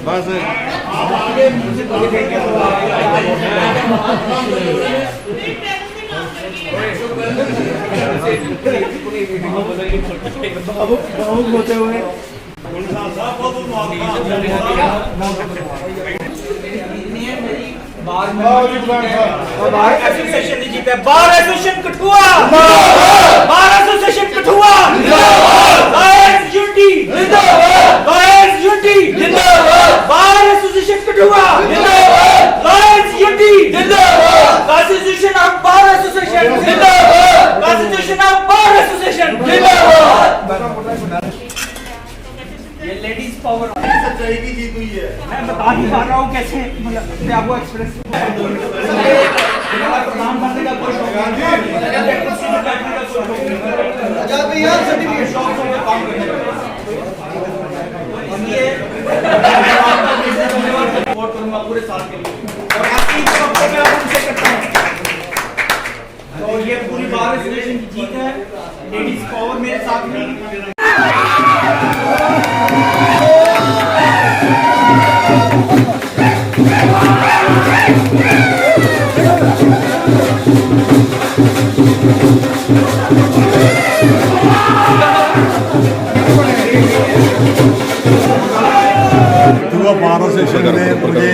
बस होते हुए बार एसोसिएशन नहीं जीता, bar association Kathua, bar association Kathua, bar UT, bar UT, bar association Kathua, bar UT, constitution of bar association, constitution of bar association, ये ladies power सच्चाई की जीत हुई है। मैं बता नहीं पा रहा हूँ कैसे, मतलब आपको एक्सप्रेस प्रदान करने का कोई शौक वोट करूंगा पूरे साल के लिए और आपकी तरफ मैं उनसे करता हूँ। तो ये पूरी बार एसोसिएशन की जीत है, लेडीज पावर मेरे साथ में। बार एसोसिएशन ने मुझे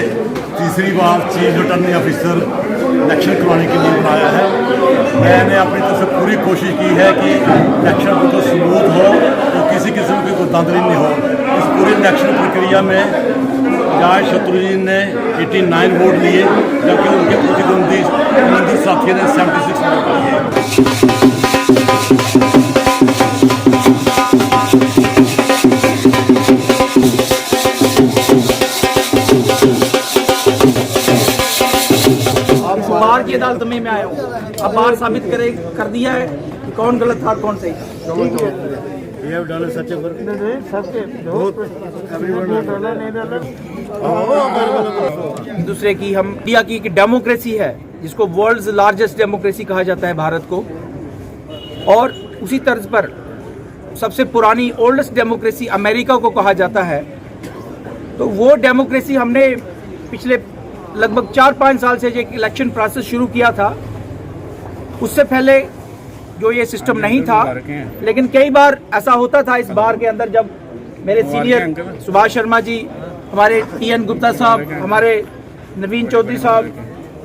तीसरी बार चीफ रिटर्निंग ऑफिसर इलेक्शन करवाने के लिए बनाया है। मैंने अपनी तरफ से पूरी कोशिश की है कि इलेक्शन बिल्कुल स्मूथ हो, तो किसी किस्म की कोई धांधली नहीं हो। इस पूरी इलेक्शन प्रक्रिया में जज शत्रुजी ने 89 वोट लिए, जबकि उनके प्रतिद्वंदी साथी ने 76 वोट लिए। बार की अदालत में मैं आया हूँ, अब बार साबित कर दिया है कि कौन गलत था कौन सही था। दूसरे की हम इंडिया की डेमोक्रेसी है, जिसको वर्ल्ड्स लार्जेस्ट डेमोक्रेसी कहा जाता है भारत को, और उसी तर्ज पर सबसे पुरानी ओल्डेस्ट डेमोक्रेसी अमेरिका को कहा जाता है। तो वो डेमोक्रेसी हमने पिछले लगभग 4-5 साल से जो इलेक्शन प्रोसेस शुरू किया था, उससे पहले जो ये सिस्टम नहीं था, लेकिन कई बार ऐसा होता था इस बार के अंदर, जब मेरे सीनियर सुभाष शर्मा जी, हमारे TN गुप्ता साहब, हमारे नवीन चौधरी साहब,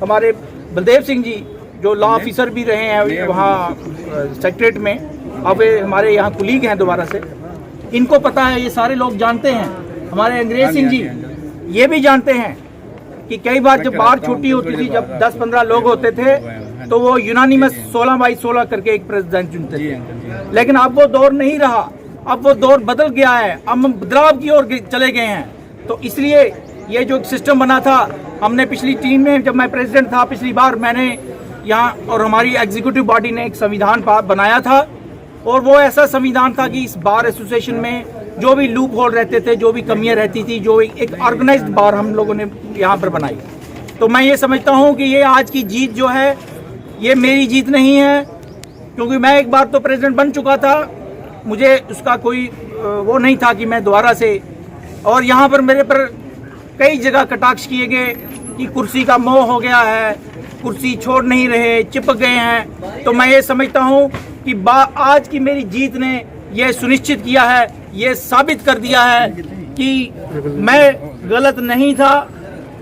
हमारे बलदेव सिंह जी जो लॉ ऑफिसर भी रहे हैं वहाँ सेक्रेटरीट में, अब हमारे यहाँ कुलीग हैं दोबारा से, इनको पता है, ये सारे लोग जानते हैं। हमारे अंग्रेज सिंह जी ये भी जानते हैं कि कई बार जब बार छोटी होती थी, जब 10-15 लोग होते थे, तो वो यूनानिमस 16/16 करके एक प्रेसिडेंट चुनते थे। लेकिन अब वो दौर नहीं रहा, अब वो दौर बदल गया है, अब हम बदलाव की ओर चले गए हैं। तो इसलिए ये जो सिस्टम बना था, हमने पिछली टीम में, जब मैं प्रेसिडेंट था पिछली बार, मैंने यहाँ और हमारी एग्जीक्यूटिव बॉडी ने एक संविधान बनाया था, और वो ऐसा संविधान था कि इस बार एसोसिएशन में जो भी लूप होल रहते थे, जो भी कमियां रहती थी, जो एक ऑर्गेनाइज्ड बार हम लोगों ने यहाँ पर बनाई। तो मैं ये समझता हूँ कि ये आज की जीत जो है, ये मेरी जीत नहीं है, क्योंकि मैं एक बार तो प्रेसिडेंट बन चुका था, मुझे उसका कोई वो नहीं था कि मैं दोबारा से, और यहाँ पर मेरे पर कई जगह कटाक्ष किए गए कि कुर्सी का मोह हो गया है, कुर्सी छोड़ नहीं रहे, चिपक गए हैं। तो मैं ये समझता हूँ कि आज की मेरी जीत ने ये सुनिश्चित किया है, ये साबित कर दिया है कि मैं गलत नहीं था,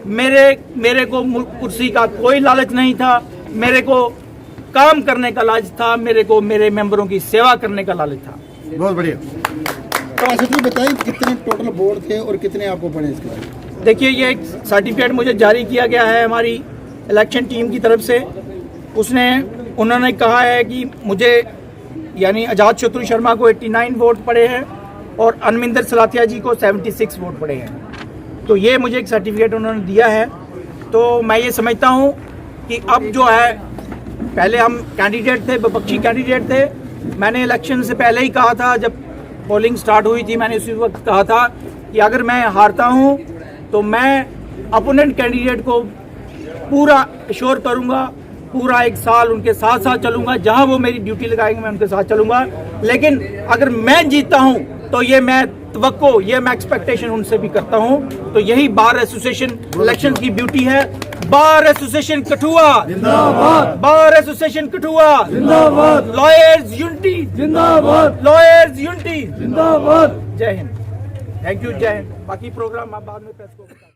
मेरे को कुर्सी का कोई लालच नहीं था, मेरे को काम करने का लालच था, मेरे को मेरे मेंबरों की सेवा करने का लालच था। बहुत बढ़िया। तो अच्छा बताइए कितने टोटल बोर्ड थे और कितने आपको पड़े इसके बाद? देखिए, ये एक सर्टिफिकेट मुझे जारी किया गया है हमारी इलेक्शन टीम की तरफ से। उन्होंने कहा है कि मुझे यानी अजात शत्रु शर्मा को 89 वोट पड़े हैं और अनमिंदर सलाथिया जी को 76 वोट पड़े हैं। तो ये मुझे एक सर्टिफिकेट उन्होंने दिया है। तो मैं ये समझता हूँ कि अब जो है, पहले हम कैंडिडेट थे, विपक्षी कैंडिडेट थे। मैंने इलेक्शन से पहले ही कहा था, जब पोलिंग स्टार्ट हुई थी, मैंने उसी वक्त कहा था कि अगर मैं हारता हूं तो मैं अपोनेंट कैंडिडेट को पूरा एश्योर करूंगा, पूरा 1 साल उनके साथ साथ चलूंगा, जहां वो मेरी ड्यूटी लगाएंगे मैं उनके साथ चलूंगा। लेकिन अगर मैं जीतता हूं तो ये मैं एक्सपेक्टेशन उनसे भी करता हूं। तो यही बार एसोसिएशन इलेक्शन की ब्यूटी है। बार एसोसिएशन कठुआ जिंदाबाद, बार एसोसिएशन कठुआ जिंदाबाद, लॉयर्स यूनिटी जिंदाबाद, लॉयर्स यूनिटी जिंदाबाद। जय हिंद, थैंक यू, जय हिंद। बाकी प्रोग्राम आप बाद में प्रेस को